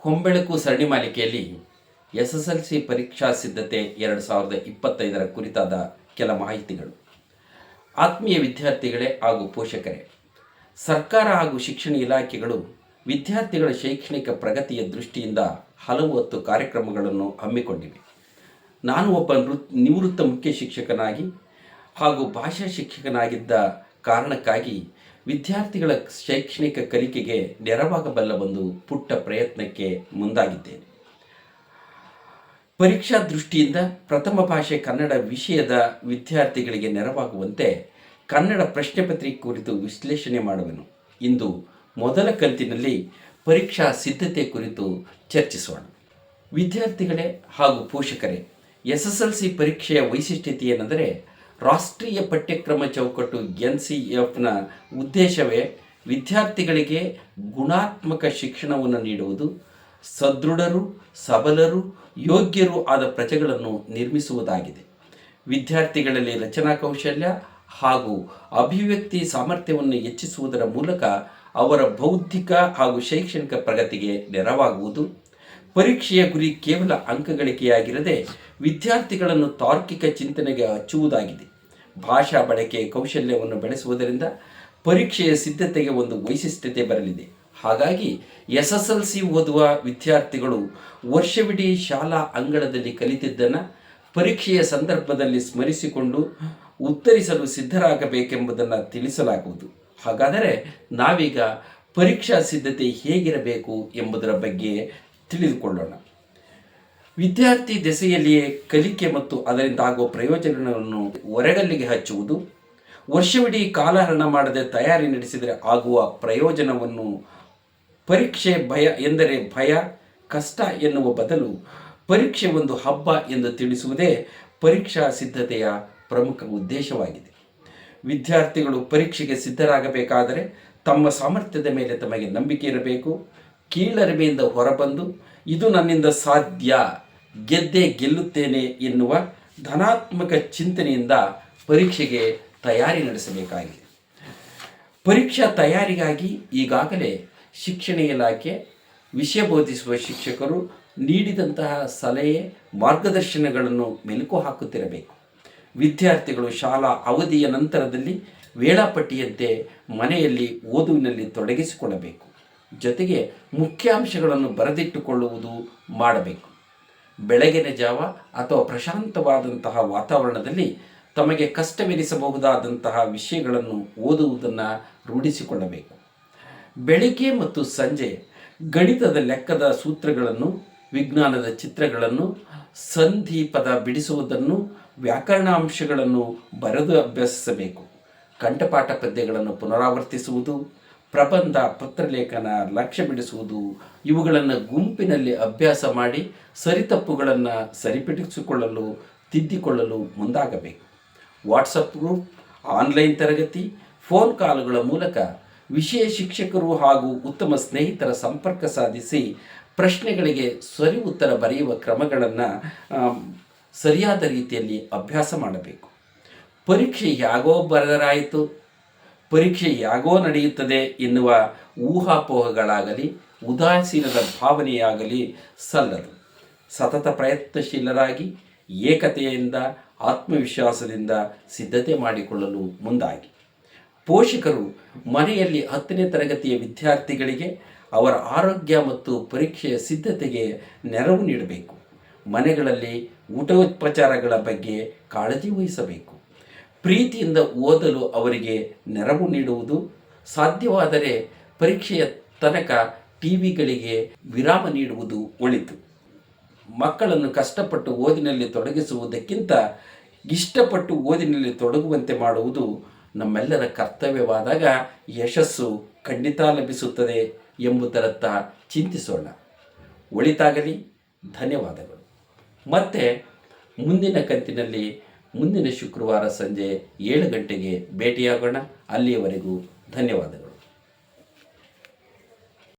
ಹೊಂಬೆಳಕು ಸರಣಿ ಮಾಲಿಕೆಯಲ್ಲಿ SSLC ಪರೀಕ್ಷಾ ಸಿದ್ಧತೆ 2025 ಕುರಿತಾದ ಕೆಲ ಮಾಹಿತಿಗಳು. ಆತ್ಮೀಯ ವಿದ್ಯಾರ್ಥಿಗಳೇ ಹಾಗೂ ಪೋಷಕರೇ, ಸರ್ಕಾರ ಹಾಗೂ ಶಿಕ್ಷಣ ಇಲಾಖೆಗಳು ವಿದ್ಯಾರ್ಥಿಗಳ ಶೈಕ್ಷಣಿಕ ಪ್ರಗತಿಯ ದೃಷ್ಟಿಯಿಂದ ಹಲವು ಕಾರ್ಯಕ್ರಮಗಳನ್ನು ಹಮ್ಮಿಕೊಂಡಿವೆ. ನಾನು ಒಬ್ಬ ನಿವೃತ್ತ ಮುಖ್ಯ ಶಿಕ್ಷಕನಾಗಿ ಹಾಗೂ ಭಾಷಾ ಶಿಕ್ಷಕನಾಗಿದ್ದ ಕಾರಣಕ್ಕಾಗಿ ವಿದ್ಯಾರ್ಥಿಗಳ ಶೈಕ್ಷಣಿಕ ಕಲಿಕೆಗೆ ನೆರವಾಗಬಲ್ಲ ಒಂದು ಪುಟ್ಟ ಪ್ರಯತ್ನಕ್ಕೆ ಮುಂದಾಗಿದ್ದೇನೆ. ಪರೀಕ್ಷಾ ದೃಷ್ಟಿಯಿಂದ ಪ್ರಥಮ ಭಾಷೆ ಕನ್ನಡ ವಿಷಯದ ವಿದ್ಯಾರ್ಥಿಗಳಿಗೆ ನೆರವಾಗುವಂತೆ ಕನ್ನಡ ಪ್ರಶ್ನೆ ಪತ್ರಿಕೆ ಕುರಿತು ವಿಶ್ಲೇಷಣೆ ಮಾಡುವೆನು. ಇಂದು ಮೊದಲ ಕಂತಿನಲ್ಲಿ ಪರೀಕ್ಷಾ ಸಿದ್ಧತೆ ಕುರಿತು ಚರ್ಚಿಸೋಣ. ವಿದ್ಯಾರ್ಥಿಗಳೇ ಹಾಗೂ ಪೋಷಕರೇ, SSLC ಪರೀಕ್ಷೆಯ ವೈಶಿಷ್ಟ್ಯತೆ ಏನೆಂದರೆ, ರಾಷ್ಟ್ರೀಯ ಪಠ್ಯಕ್ರಮ ಚೌಕಟ್ಟು NCEFನ ಉದ್ದೇಶವೇ ವಿದ್ಯಾರ್ಥಿಗಳಿಗೆ ಗುಣಾತ್ಮಕ ಶಿಕ್ಷಣವನ್ನು ನೀಡುವುದು, ಸದೃಢರು, ಸಬಲರು, ಯೋಗ್ಯರು ಆದ ಪ್ರಜೆಗಳನ್ನು ನಿರ್ಮಿಸುವುದಾಗಿದೆ. ವಿದ್ಯಾರ್ಥಿಗಳಲ್ಲಿ ರಚನಾ ಕೌಶಲ್ಯ ಹಾಗೂ ಅಭಿವ್ಯಕ್ತಿ ಸಾಮರ್ಥ್ಯವನ್ನು ಹೆಚ್ಚಿಸುವುದರ ಮೂಲಕ ಅವರ ಬೌದ್ಧಿಕ ಹಾಗೂ ಶೈಕ್ಷಣಿಕ ಪ್ರಗತಿಗೆ ನೆರವಾಗುವುದು. ಪರೀಕ್ಷೆಯ ಗುರಿ ಕೇವಲ ಅಂಕಗಳಿಕೆಯಾಗಿರದೆ ವಿದ್ಯಾರ್ಥಿಗಳನ್ನು ತಾರ್ಕಿಕ ಚಿಂತನೆಗೆ ಹಚ್ಚುವುದಾಗಿದೆ. ಭಾಷಾ ಬಳಕೆಯ ಕೌಶಲ್ಯವನ್ನು ಬೆಳೆಸುವುದರಿಂದ ಪರೀಕ್ಷೆಯ ಸಿದ್ಧತೆಗೆ ಒಂದು ವೈಶಿಷ್ಟ್ಯತೆ ಬರಲಿದೆ. ಹಾಗಾಗಿ SSLC ಓದುವ ವಿದ್ಯಾರ್ಥಿಗಳು ವರ್ಷವಿಡೀ ಶಾಲಾ ಅಂಗಳದಲ್ಲಿ ಕಲಿತಿದ್ದನ್ನು ಪರೀಕ್ಷೆಯ ಸಂದರ್ಭದಲ್ಲಿ ಸ್ಮರಿಸಿಕೊಂಡು ಉತ್ತರಿಸಲು ಸಿದ್ಧರಾಗಬೇಕೆಂಬುದನ್ನು ತಿಳಿಸಲಾಗುವುದು. ಹಾಗಾದರೆ ನಾವೀಗ ಪರೀಕ್ಷಾ ಸಿದ್ಧತೆ ಹೇಗಿರಬೇಕು ಎಂಬುದರ ಬಗ್ಗೆ ತಿಳಿದುಕೊಳ್ಳೋಣ. ವಿದ್ಯಾರ್ಥಿ ದೆಸೆಯಲ್ಲಿಯೇ ಕಲಿಕೆ ಮತ್ತು ಅದರಿಂದ ಆಗುವ ಪ್ರಯೋಜನವನ್ನು ಹೊರಗಲ್ಲಿಗೆ ಹಚ್ಚುವುದು, ವರ್ಷವಿಡೀ ಕಾಲಹರಣ ಮಾಡದೆ ತಯಾರಿ ನಡೆಸಿದರೆ ಆಗುವ ಪ್ರಯೋಜನವನ್ನು, ಪರೀಕ್ಷೆ ಭಯ ಎಂದರೆ ಭಯ, ಕಷ್ಟ ಎನ್ನುವ ಬದಲು ಪರೀಕ್ಷೆ ಒಂದು ಹಬ್ಬ ಎಂದು ತಿಳಿಸುವುದೇ ಪರೀಕ್ಷಾ ಸಿದ್ಧತೆಯ ಪ್ರಮುಖ ಉದ್ದೇಶವಾಗಿದೆ. ವಿದ್ಯಾರ್ಥಿಗಳು ಪರೀಕ್ಷೆಗೆ ಸಿದ್ಧರಾಗಬೇಕಾದರೆ ತಮ್ಮ ಸಾಮರ್ಥ್ಯದ ಮೇಲೆ ತಮಗೆ ನಂಬಿಕೆ ಇರಬೇಕು. ಕೀಳರಿಮೆಯಿಂದ ಹೊರಬಂದು ಇದು ನನ್ನಿಂದ ಸಾಧ್ಯ, ಗೆದ್ದೇ ಗೆಲ್ಲುತ್ತೇನೆ ಎನ್ನುವ ಧನಾತ್ಮಕ ಚಿಂತನೆಯಿಂದ ಪರೀಕ್ಷೆಗೆ ತಯಾರಿ ನಡೆಸಬೇಕಾಗಿದೆ. ಪರೀಕ್ಷಾ ತಯಾರಿಗಾಗಿ ಈಗಾಗಲೇ ಶಿಕ್ಷಣ ಇಲಾಖೆ, ವಿಷಯ ಬೋಧಿಸುವ ಶಿಕ್ಷಕರು ನೀಡಿದಂತಹ ಸಲಹೆ, ಮಾರ್ಗದರ್ಶನಗಳನ್ನು ಮೆಲುಕು ಹಾಕುತ್ತಿರಬೇಕು. ವಿದ್ಯಾರ್ಥಿಗಳು ಶಾಲಾ ಅವಧಿಯ ನಂತರದಲ್ಲಿ ವೇಳಾಪಟ್ಟಿಯಂತೆ ಮನೆಯಲ್ಲಿ ಓದುವಿನಲ್ಲಿ ತೊಡಗಿಸಿಕೊಳ್ಳಬೇಕು. ಜೊತೆಗೆ ಮುಖ್ಯಾಂಶಗಳನ್ನು ಬರೆದಿಟ್ಟುಕೊಳ್ಳುವುದು ಮಾಡಬೇಕು. ಬೆಳಗಿನ ಜಾವ ಅಥವಾ ಪ್ರಶಾಂತವಾದಂತಹ ವಾತಾವರಣದಲ್ಲಿ ತಮಗೆ ಕಷ್ಟವೆನಿಸಬಹುದಾದಂತಹ ವಿಷಯಗಳನ್ನು ಓದುವುದನ್ನು ರೂಢಿಸಿಕೊಳ್ಳಬೇಕು. ಬೆಳಿಗ್ಗೆ ಮತ್ತು ಸಂಜೆ ಗಣಿತದ ಲೆಕ್ಕದ ಸೂತ್ರಗಳನ್ನು, ವಿಜ್ಞಾನದ ಚಿತ್ರಗಳನ್ನು, ಸಂಧಿ ಪದ ಬಿಡಿಸುವುದನ್ನು, ವ್ಯಾಕರಣಾಂಶಗಳನ್ನು ಬರೆದು ಅಭ್ಯಸಿಸಬೇಕು. ಕಂಠಪಾಠ ಪದ್ಯಗಳನ್ನು ಪುನರಾವರ್ತಿಸುವುದು, ಪ್ರಬಂಧ, ಪತ್ರಲೇಖನ, ಲಕ್ಷ್ಯ ಬಿಡಿಸುವುದು ಇವುಗಳನ್ನು ಗುಂಪಿನಲ್ಲಿ ಅಭ್ಯಾಸ ಮಾಡಿ ಸರಿತಪ್ಪುಗಳನ್ನು ಸರಿಪಡಿಸಿಕೊಳ್ಳಲು, ತಿದ್ದಿಕೊಳ್ಳಲು ಮುಂದಾಗಬೇಕು. ವಾಟ್ಸಪ್ ಗ್ರೂಪ್, ಆನ್ಲೈನ್ ತರಗತಿ, ಫೋನ್ ಕಾಲ್ಗಳ ಮೂಲಕ ವಿಷಯ ಶಿಕ್ಷಕರು ಹಾಗೂ ಉತ್ತಮ ಸ್ನೇಹಿತರ ಸಂಪರ್ಕ ಸಾಧಿಸಿ ಪ್ರಶ್ನೆಗಳಿಗೆ ಸರಿ ಉತ್ತರ ಬರೆಯುವ ಕ್ರಮಗಳನ್ನು ಸರಿಯಾದ ರೀತಿಯಲ್ಲಿ ಅಭ್ಯಾಸ ಮಾಡಬೇಕು. ಪರೀಕ್ಷೆ ಯಾಗೋ ಬರೆದರಾಯಿತು, ಪರೀಕ್ಷೆ ಯಾಗೋ ನಡೆಯುತ್ತದೆ ಎನ್ನುವ ಊಹಾಪೋಹಗಳಾಗಲಿ ಉದಾಸೀನದ ಭಾವನೆಯಾಗಲಿ ಸಲ್ಲದು. ಸತತ ಪ್ರಯತ್ನಶೀಲರಾಗಿ ಏಕತೆಯಿಂದ, ಆತ್ಮವಿಶ್ವಾಸದಿಂದ ಸಿದ್ಧತೆ ಮಾಡಿಕೊಳ್ಳಲು ಮುಂದಾಗಿ. ಪೋಷಕರು ಮನೆಯಲ್ಲಿ 10ನೇ ತರಗತಿಯ ವಿದ್ಯಾರ್ಥಿಗಳಿಗೆ ಅವರ ಆರೋಗ್ಯ ಮತ್ತು ಪರೀಕ್ಷೆಯ ಸಿದ್ಧತೆಗೆ ನೆರವು ನೀಡಬೇಕು. ಮನೆಗಳಲ್ಲಿ ಊಟೋಪಚಾರಗಳ ಬಗ್ಗೆ ಕಾಳಜಿ ವಹಿಸಬೇಕು. ಪ್ರೀತಿಯಿಂದ ಓದಲು ಅವರಿಗೆ ನೆರವು ನೀಡುವುದು, ಸಾಧ್ಯವಾದರೆ ಪರೀಕ್ಷೆಯ ತನಕ ಟಿವಿಗಳಿಗೆ ವಿರಾಮ ನೀಡುವುದು ಒಳಿತು. ಮಕ್ಕಳನ್ನು ಕಷ್ಟಪಟ್ಟು ಓದಿನಲ್ಲಿ ತೊಡಗಿಸುವುದಕ್ಕಿಂತ ಇಷ್ಟಪಟ್ಟು ಓದಿನಲ್ಲಿ ತೊಡಗುವಂತೆ ಮಾಡುವುದು ನಮ್ಮೆಲ್ಲರ ಕರ್ತವ್ಯವಾದಾಗ ಯಶಸ್ಸು ಖಂಡಿತ ಲಭಿಸುತ್ತದೆ ಎಂಬುದರತ್ತ ಚಿಂತಿಸೋಣ. ಒಳಿತಾಗಲಿ. ಧನ್ಯವಾದಗಳು. ಮತ್ತೆ ಮುಂದಿನ ಕಂತಿನಲ್ಲಿ ಮುಂದಿನ ಶುಕ್ರವಾರ ಸಂಜೆ 7 ಗಂಟೆಗೆ ಭೇಟಿಯಾಗೋಣ. ಅಲ್ಲಿಯವರೆಗೂ ಧನ್ಯವಾದಗಳು.